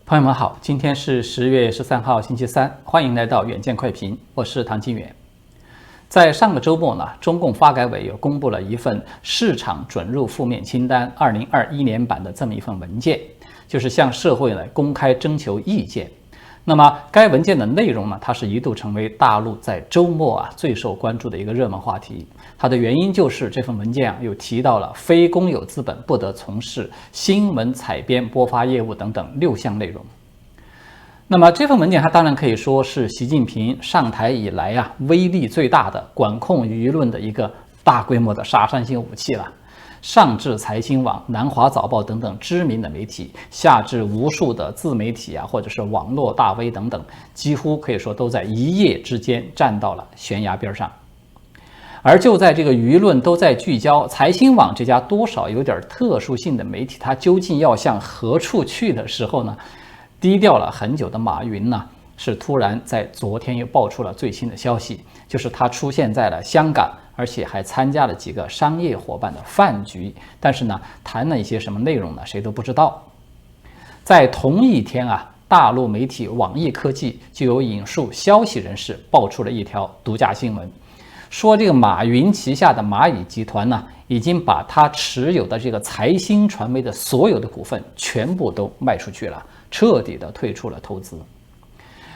朋友们好，今天是10月13号，星期三，欢迎来到远见快评，我是唐金远。在上个周末呢，中共发改委又公布了一份市场准入负面清单2021年版的这么一份文件，就是向社会呢公开征求意见。那么该文件的内容呢，它是一度成为大陆在周末最受关注的一个热门话题。它的原因就是这份文件又提到了非公有资本不得从事新闻采编播发业务等等6项内容。那么这份文件它当然可以说是习近平上台以来威力最大的管控舆论的一个大规模的杀伤性武器了。上至财新网、南华早报等等知名的媒体，下至无数的自媒体或者是网络大 V 等等，几乎可以说都在一夜之间站到了悬崖边上。而就在这个舆论都在聚焦财新网这家多少有点特殊性的媒体，它究竟要向何处去的时候呢，低调了很久的马云呢，是突然在昨天又爆出了最新的消息，就是他出现在了香港，而且还参加了几个商业伙伴的饭局，但是呢，谈了一些什么内容呢，谁都不知道。在同一天大陆媒体网易科技就有引述消息人士爆出了一条独家新闻，说这个马云旗下的蚂蚁集团呢，已经把他持有的这个财新传媒的所有的股份全部都卖出去了，彻底的退出了投资。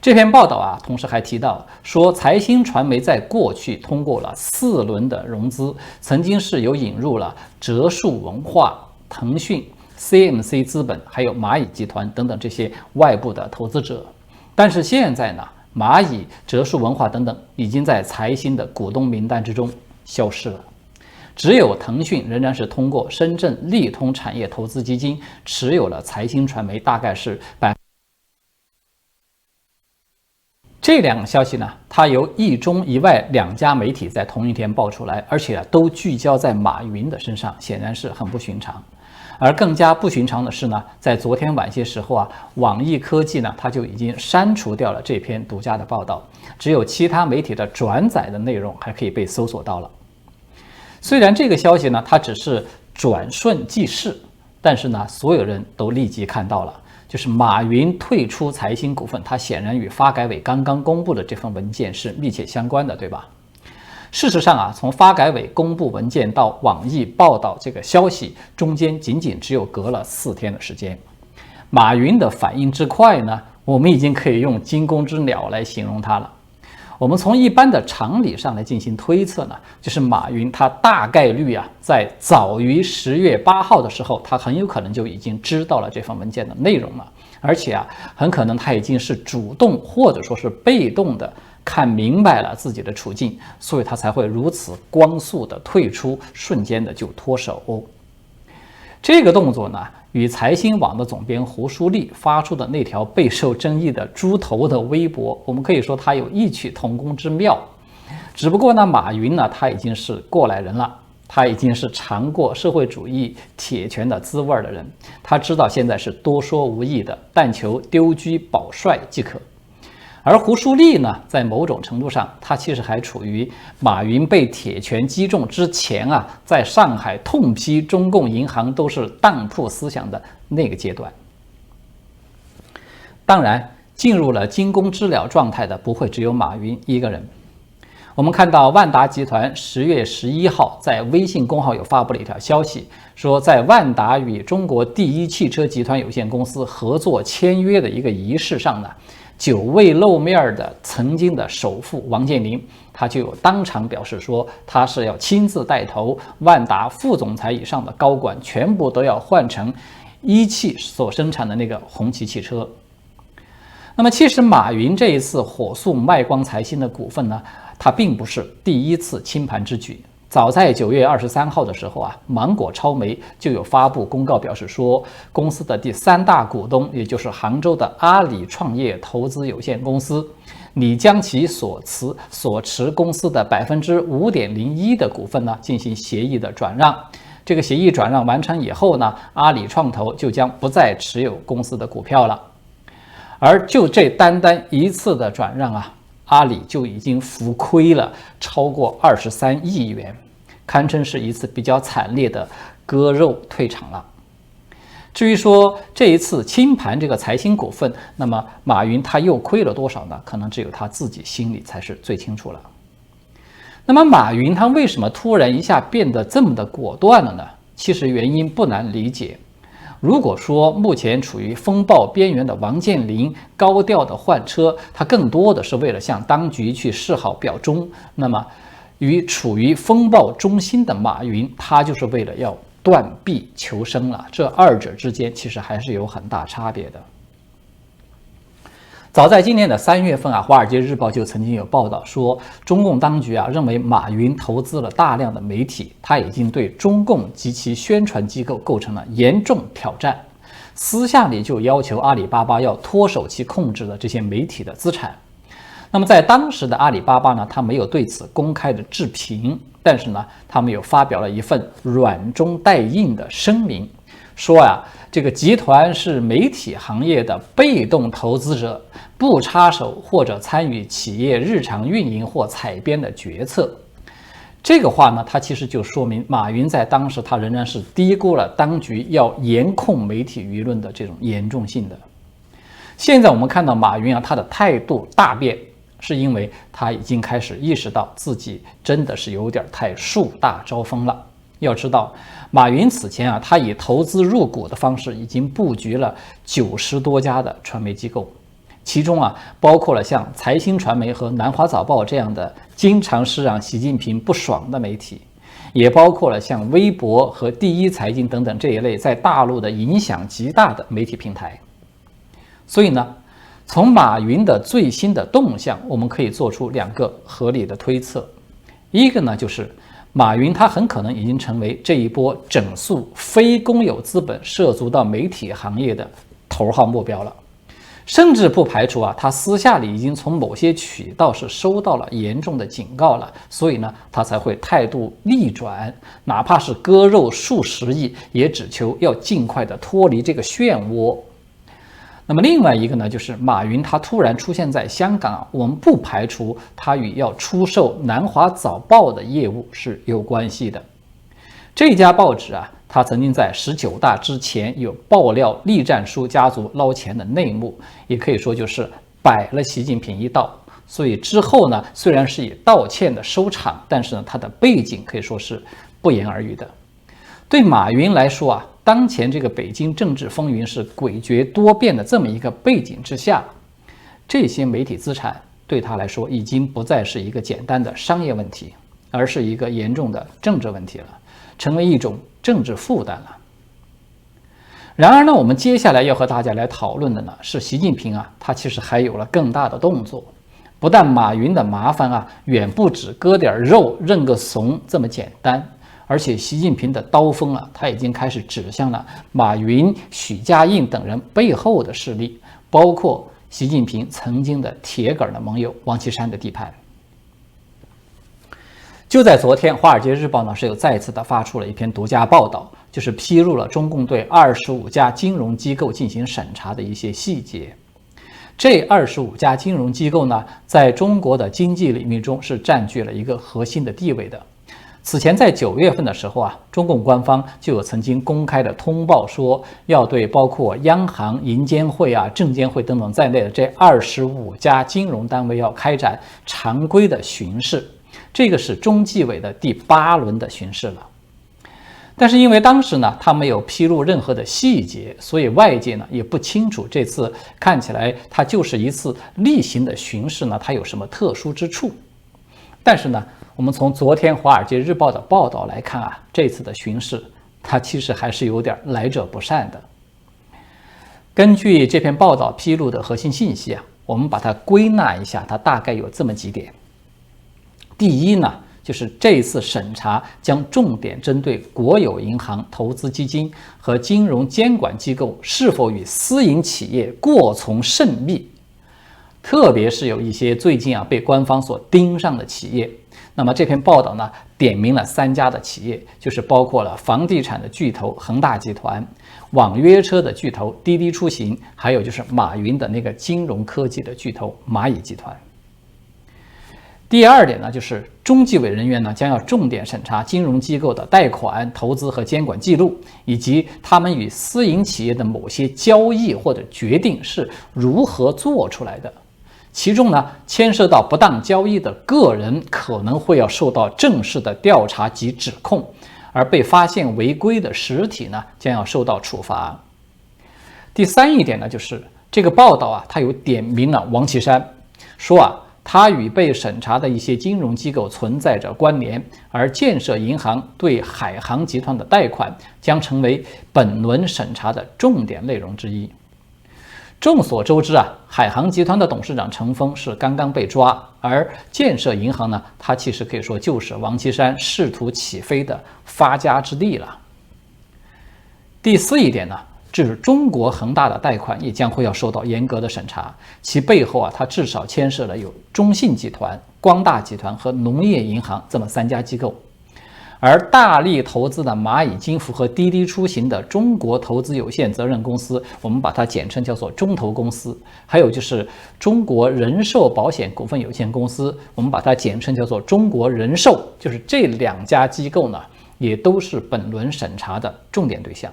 这篇报道同时还提到说，财新传媒在过去通过了4轮的融资，曾经是有引入了哲树文化、腾讯、CMC 资本还有蚂蚁集团等等这些外部的投资者，但是现在呢，蚂蚁、哲树文化等等已经在财新的股东名单之中消失了，只有腾讯仍然是通过深圳利通产业投资基金持有了财新传媒，大概是这2个消息呢，它由一中一外2家媒体在同一天爆出来，而且都聚焦在马云的身上，显然是很不寻常。而更加不寻常的是呢，在昨天晚些时候网易科技呢，它就已经删除掉了这篇独家的报道，只有其他媒体的转载的内容还可以被搜索到了。虽然这个消息呢，它只是转瞬即逝，但是呢，所有人都立即看到了。就是马云退出财新股份，它显然与发改委刚刚公布的这份文件是密切相关的，对吧？事实上从发改委公布文件到网易报道这个消息，中间仅仅只有隔了4天的时间。马云的反应之快呢，我们已经可以用惊弓之鸟来形容它了。我们从一般的常理上来进行推测呢，就是马云他大概率在早于10月8号的时候，他很有可能就已经知道了这份文件的内容了，而且很可能他已经是主动或者说是被动的看明白了自己的处境，所以他才会如此光速的退出，瞬间的就脱手。这个动作呢，与财新网的总编胡舒立发出的那条备受争议的猪头的微博，我们可以说他有异曲同工之妙。只不过呢，马云呢，他已经是过来人了，他已经是尝过社会主义铁拳的滋味的人，他知道现在是多说无益的，但求丢车保帅即可。而胡舒立呢，在某种程度上，他其实还处于马云被铁拳击中之前在上海痛批中共银行都是当铺思想的那个阶段。当然，进入了惊弓之鸟状态的不会只有马云一个人。我们看到万达集团10月11号在微信公号有发布了一条消息，说在万达与中国第一汽车集团有限公司合作签约的一个仪式上呢，久未露面的曾经的首富王健林，他就有当场表示说，他是要亲自带头，万达副总裁以上的高管全部都要换成一汽所生产的那个红旗汽车。那么其实马云这一次火速卖光财新的股份呢，他并不是第一次清盘之举。早在9月23号的时候芒果超媒就有发布公告表示说，公司的第3大股东，也就是杭州的阿里创业投资有限公司，拟将其所持公司的5.01%的股份呢进行协议的转让。这个协议转让完成以后呢，阿里创投就将不再持有公司的股票了。而就这单一次的转让阿里就已经浮亏了超过23亿元，堪称是一次比较惨烈的割肉退场了。至于说这一次清盘这个财新股份，那么马云他又亏了多少呢？可能只有他自己心里才是最清楚了。那么马云他为什么突然一下变得这么的果断了呢？其实原因不难理解。如果说目前处于风暴边缘的王健林高调的换车，他更多的是为了向当局去示好表忠，那么处于风暴中心的马云，他就是为了要断臂求生了，这二者之间其实还是有很大差别的。早在今年的3月份啊，《华尔街日报》就曾经有报道说，中共当局啊认为马云投资了大量的媒体，他已经对中共及其宣传机构构成了严重挑战，私下里就要求阿里巴巴要脱手其控制的这些媒体的资产。那么在当时的阿里巴巴呢，他没有对此公开的置评，但是呢，他们又发表了一份软中带硬的声明，说呀，这个集团是媒体行业的被动投资者，不插手或者参与企业日常运营或采编的决策。这个话呢，它其实就说明马云在当时他仍然是低估了当局要严控媒体舆论的这种严重性的。现在我们看到马云啊，他的态度大变，是因为他已经开始意识到自己真的是有点太树大招风了。要知道，马云此前啊，他以投资入股的方式已经布局了90多家的传媒机构，其中啊，包括了像财新传媒和南华早报这样的经常是让习近平不爽的媒体，也包括了像微博和第一财经等等这一类在大陆的影响极大的媒体平台。所以呢，从马云的最新的动向，我们可以做出2个合理的推测。一个呢，就是马云他很可能已经成为这一波整肃非公有资本涉足到媒体行业的头号目标了，甚至不排除啊，他私下里已经从某些渠道是收到了严重的警告了，所以呢，他才会态度逆转，哪怕是割肉数十亿，也只求要尽快的脱离这个漩涡。那么另外一个呢，就是马云他突然出现在香港啊，我们不排除他与要出售南华早报的业务是有关系的。这家报纸啊，他曾经在19大之前有爆料栗战书家族捞钱的内幕，也可以说就是摆了习近平一道。所以之后呢，虽然是以道歉的收场，但是呢，他的背景可以说是不言而喻的。对马云来说啊，当前这个北京政治风云是诡谲多变的这么一个背景之下，这些媒体资产对他来说已经不再是一个简单的商业问题，而是一个严重的政治问题了，成为一种政治负担了。然而呢，我们接下来要和大家来讨论的呢，是习近平啊，他其实还有了更大的动作。不但马云的麻烦啊，远不止割点肉认个怂这么简单。而且习近平的刀锋啊，他已经开始指向了马云、许家印等人背后的势力，包括习近平曾经的铁杆的盟友王岐山的地盘。就在昨天，《华尔街日报》呢是又再次的发出了一篇独家报道，就是披露了中共对25家金融机构进行审查的一些细节。这25家金融机构呢，在中国的经济领域中是占据了一个核心的地位的。此前在9月份的时候啊，中共官方就有曾经公开的通报说，要对包括央行、银监会啊、证监会等等在内的这25家金融单位要开展常规的巡视，这个是中纪委的第8轮的巡视了。但是因为当时呢，他没有披露任何的细节，所以外界呢也不清楚这次看起来它就是一次例行的巡视呢，它有什么特殊之处。但是呢，我们从昨天《华尔街日报》的报道来看啊，这次的巡视它其实还是有点来者不善的。根据这篇报道披露的核心信息啊，我们把它归纳一下，它大概有这么几点。第一呢，就是这次审查将重点针对国有银行、投资基金和金融监管机构是否与私营企业过从甚密，特别是有一些最近被官方所盯上的企业。那么这篇报道呢，点名了3家的企业，就是包括了房地产的巨头恒大集团、网约车的巨头滴滴出行，还有就是马云的那个金融科技的巨头蚂蚁集团。第二点呢，就是中纪委人员呢将要重点审查金融机构的贷款、投资和监管记录，以及他们与私营企业的某些交易或者决定是如何做出来的。其中呢，牵涉到不当交易的个人可能会要受到正式的调查及指控，而被发现违规的实体呢将要受到处罚。第三一点呢，就是这个报道它有点名了王岐山，说他与被审查的一些金融机构存在着关联，而建设银行对海航集团的贷款将成为本轮审查的重点内容之一。众所周知海航集团的董事长程峰是刚刚被抓，而建设银行呢，它其实可以说就是王岐山试图起飞的发家之地了。第四一点呢，就是中国恒大的贷款也将会要受到严格的审查，其背后它至少牵涉了有中信集团、光大集团和农业银行这么3家机构。而大力投资的蚂蚁金服和滴滴出行的中国投资有限责任公司，我们把它简称叫做中投公司，还有就是中国人寿保险股份有限公司，我们把它简称叫做中国人寿，就是这2家机构呢，也都是本轮审查的重点对象。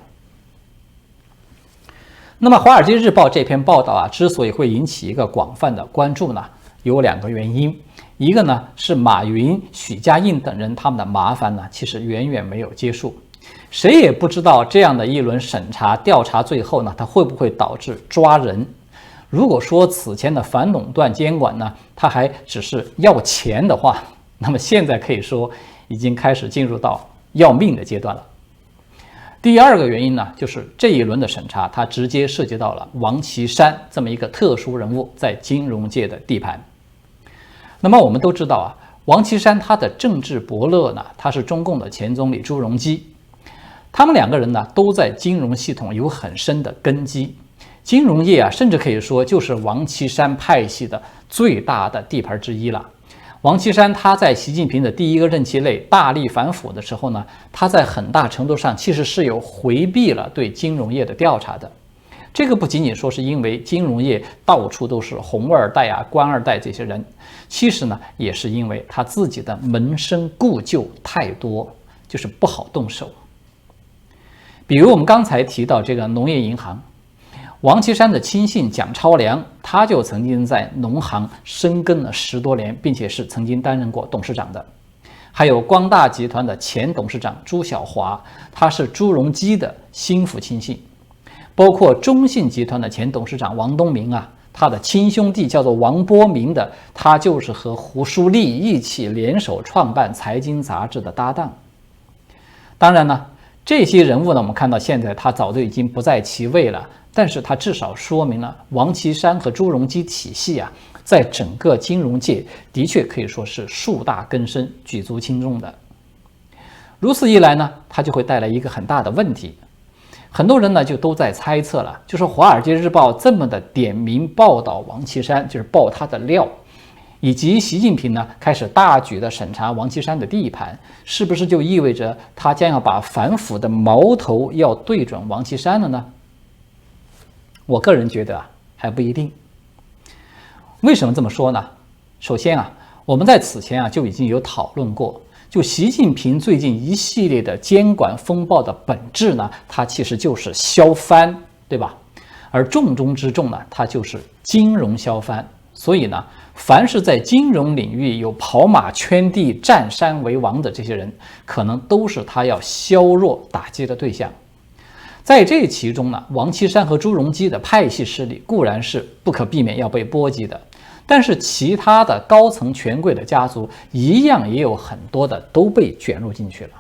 那么《华尔街日报》这篇报道之所以会引起一个广泛的关注呢，有2个原因。一个呢是马云、许家印等人他们的麻烦呢，其实远远没有结束。谁也不知道这样的一轮审查调查最后呢，它会不会导致抓人？如果说此前的反垄断监管呢，它还只是要钱的话，那么现在可以说已经开始进入到要命的阶段了。第二个原因呢，就是这一轮的审查，它直接涉及到了王岐山这么一个特殊人物在金融界的地盘。那么我们都知道王岐山他的政治伯乐呢，他是中共的前总理朱镕基，他们2个人呢都在金融系统有很深的根基，金融业甚至可以说就是王岐山派系的最大的地盘之一了。王岐山他在习近平的第1个任期内大力反腐的时候呢，他在很大程度上其实是有回避了对金融业的调查的。这个不仅仅说是因为金融业到处都是红二代官二代这些人，其实呢也是因为他自己的门生故旧太多，就是不好动手。比如我们刚才提到这个农业银行，王岐山的亲信蒋超良，他就曾经在农行深耕了10多年，并且是曾经担任过董事长的。还有光大集团的前董事长朱晓华，他是朱镕基的心腹亲信。包括中信集团的前董事长王东明他的亲兄弟叫做王波明的，他就是和胡舒立一起联手创办财经杂志的搭档。当然呢，这些人物呢，我们看到现在他早就已经不在其位了，但是他至少说明了王岐山和朱镕基体系在整个金融界的确可以说是树大根深、举足轻重的。如此一来呢，它就会带来一个很大的问题。很多人呢就都在猜测了，就说《华尔街日报》这么的点名报道王岐山，就是爆他的料，以及习近平呢开始大举的审查王岐山的地盘，是不是就意味着他将要把反腐的矛头要对准王岐山了呢？我个人觉得还不一定。为什么这么说呢？首先我们在此前就已经有讨论过，就习近平最近一系列的监管风暴的本质呢，它其实就是削藩，对吧？而重中之重呢，它就是金融削藩。所以呢，凡是在金融领域有跑马圈地、占山为王的这些人，可能都是他要削弱打击的对象。在这其中呢，王岐山和朱镕基的派系势力固然是不可避免要被波及的，但是其他的高层权贵的家族一样也有很多的都被卷入进去了。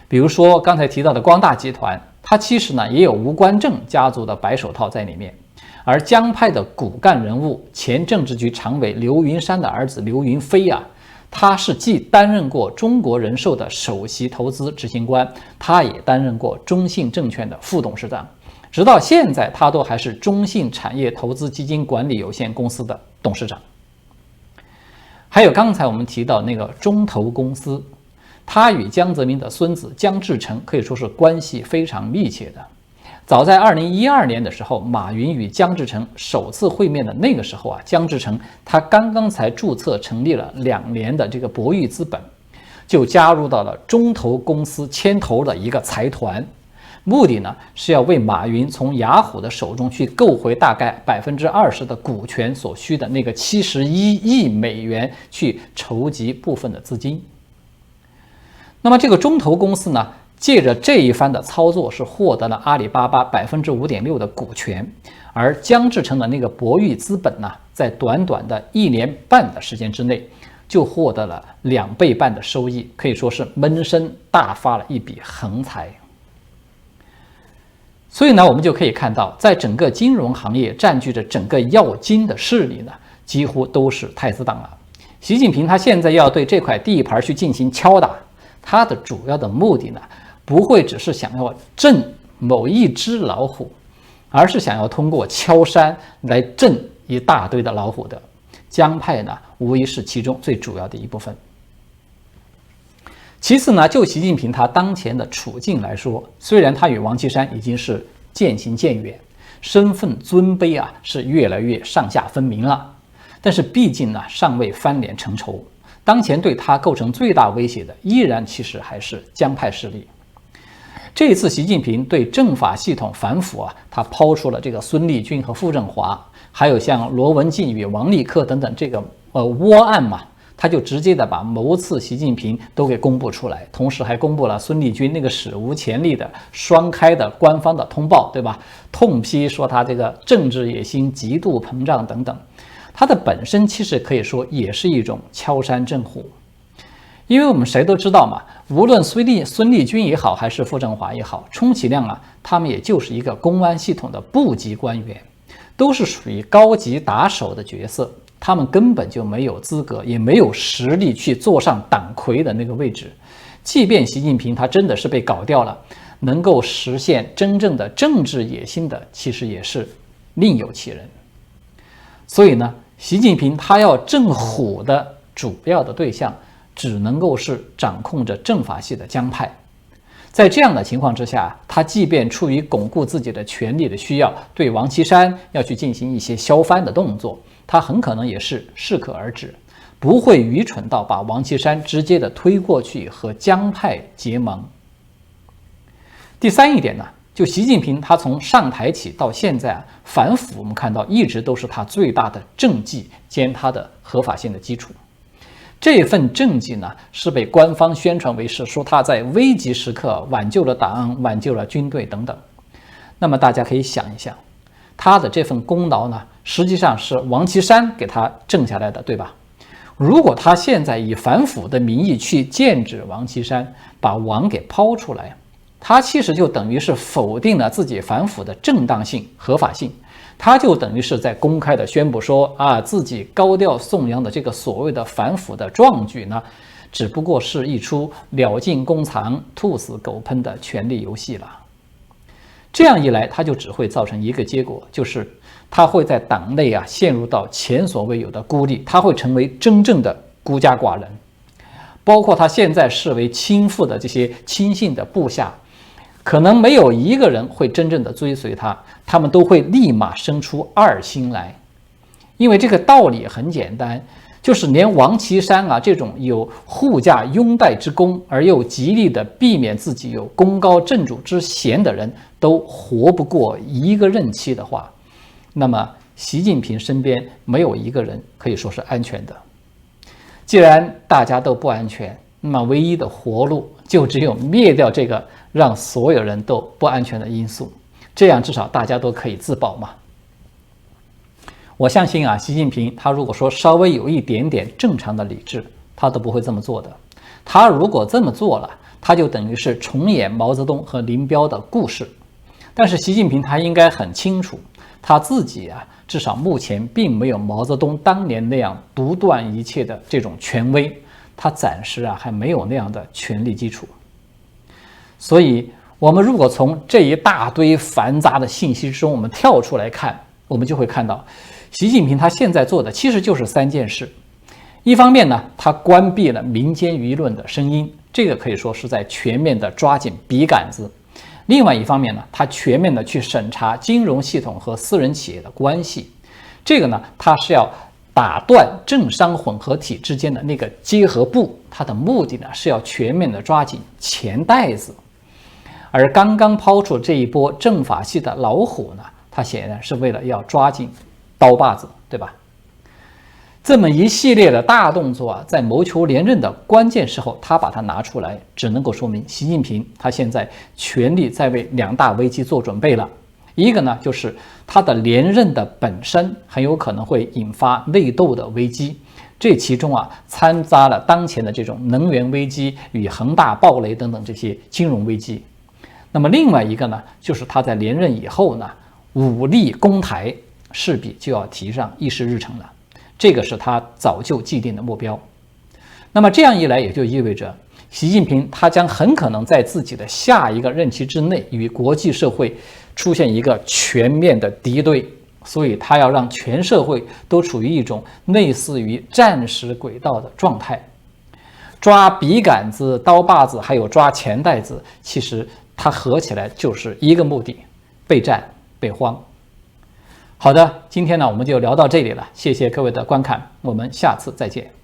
比如说刚才提到的光大集团，它其实呢也有吴官正家族的白手套在里面。而江派的骨干人物前政治局常委刘云山的儿子刘云飞他是既担任过中国人寿的首席投资执行官，他也担任过中信证券的副董事长，直到现在他都还是中信产业投资基金管理有限公司的董事长。还有刚才我们提到那个中投公司，他与江泽民的孙子江志成可以说是关系非常密切的。早在2012年的时候，马云与姜志成首次会面的那个时候啊，姜志成他刚刚才注册成立了2年的这个博裕资本，就加入到了中投公司牵头的一个财团，目的呢是要为马云从雅虎的手中去购回大概20%的股权所需的那个71亿美元，去筹集部分的资金。那么这个中投公司呢，借着这一番的操作，是获得了阿里巴巴5.6%的股权，而姜志成的那个博裕资本呢，在短短的1年半的时间之内，就获得了2倍半的收益，可以说是闷声大发了一笔横财。所以呢，我们就可以看到，在整个金融行业占据着整个要金的势力呢，几乎都是太子党了。习近平他现在要对这块地盘去进行敲打，他的主要的目的呢，不会只是想要震某一只老虎，而是想要通过敲山来震一大堆的老虎的。江派呢，无疑是其中最主要的一部分。其次呢，就习近平他当前的处境来说，虽然他与王岐山已经是渐行渐远，身份尊卑啊是越来越上下分明了，但是毕竟呢，尚未翻脸成仇。当前对他构成最大威胁的，依然其实还是江派势力。这一次，习近平对政法系统反腐啊，他抛出了这个孙立军和傅政华，还有像罗文静与王立科等等这个窝案嘛，他就直接的把谋刺习近平都给公布出来，同时还公布了孙立军那个史无前例的双开的官方的通报，对吧？痛批说他这个政治野心极度膨胀等等。它的本身其实可以说也是一种敲山震虎，因为我们谁都知道嘛，无论孙立军也好，还是傅政华也好，充其量啊，他们也就是一个公安系统的部级官员，都是属于高级打手的角色，他们根本就没有资格，也没有实力去坐上党魁的那个位置。即便习近平他真的是被搞掉了，能够实现真正的政治野心的，其实也是另有其人。所以呢，习近平他要震虎的主要的对象，只能够是掌控着政法系的江派。在这样的情况之下，他即便出于巩固自己的权力的需要，对王岐山要去进行一些削藩的动作，他很可能也是适可而止，不会愚蠢到把王岐山直接的推过去和江派结盟。第三一点呢，就习近平他从上台起到现在啊，反腐我们看到一直都是他最大的政绩兼他的合法性的基础。这份政绩呢，是被官方宣传为是说他在危急时刻挽救了党、挽救了军队等等。那么大家可以想一想，他的这份功劳呢，实际上是王岐山给他挣下来的，对吧？如果他现在以反腐的名义去剑指王岐山，把王给抛出来，他其实就等于是否定了自己反腐的正当性、合法性，他就等于是在公开的宣布说啊，自己高调颂扬的这个所谓的反腐的壮举呢，只不过是一出了尽弓藏、兔死狗烹的权力游戏了。这样一来，他就只会造成一个结果，就是他会在党内啊陷入到前所未有的孤立，他会成为真正的孤家寡人。包括他现在视为亲父的这些亲信的部下，可能没有一个人会真正的追随他，他们都会立马生出二心来。因为这个道理很简单，就是连王岐山啊这种有护驾拥戴之功，而又极力的避免自己有功高震主之嫌的人，都活不过一个任期的话，那么习近平身边没有一个人可以说是安全的。既然大家都不安全，那么唯一的活路就只有灭掉这个让所有人都不安全的因素，这样至少大家都可以自保嘛。我相信啊，习近平他如果说稍微有一点点正常的理智，他都不会这么做的。他如果这么做了，他就等于是重演毛泽东和林彪的故事。但是习近平他应该很清楚，他自己啊，至少目前并没有毛泽东当年那样独断一切的这种权威，他暂时啊还没有那样的权力基础。所以我们如果从这一大堆繁杂的信息之中我们跳出来看，我们就会看到习近平他现在做的其实就是3件事。一方面呢，他关闭了民间舆论的声音，这个可以说是在全面的抓紧笔杆子。另外一方面呢，他全面的去审查金融系统和私人企业的关系。这个呢，他是要打断政商混合体之间的那个结合部，它的目的呢是要全面的抓紧钱袋子。而刚刚抛出这一波政法系的老虎呢，它显然是为了要抓紧刀把子，对吧？这么一系列的大动作啊，在谋求连任的关键时候，他把它拿出来，只能够说明习近平他现在全力在为两大危机做准备了。一个呢，就是他的连任的本身很有可能会引发内斗的危机，这其中啊掺杂了当前的这种能源危机与恒大暴雷等等这些金融危机。那么另外一个呢，就是他在连任以后呢，武力攻台势必就要提上议事日程了。这个是他早就既定的目标。那么这样一来，也就意味着习近平他将很可能在自己的下一个任期之内与国际社会出现一个全面的敌对，所以他要让全社会都处于一种类似于战时轨道的状态。抓笔杆子、刀把子，还有抓钱袋子，其实它合起来就是一个目的：备战、备荒。好的，今天呢我们就聊到这里了，谢谢各位的观看，我们下次再见。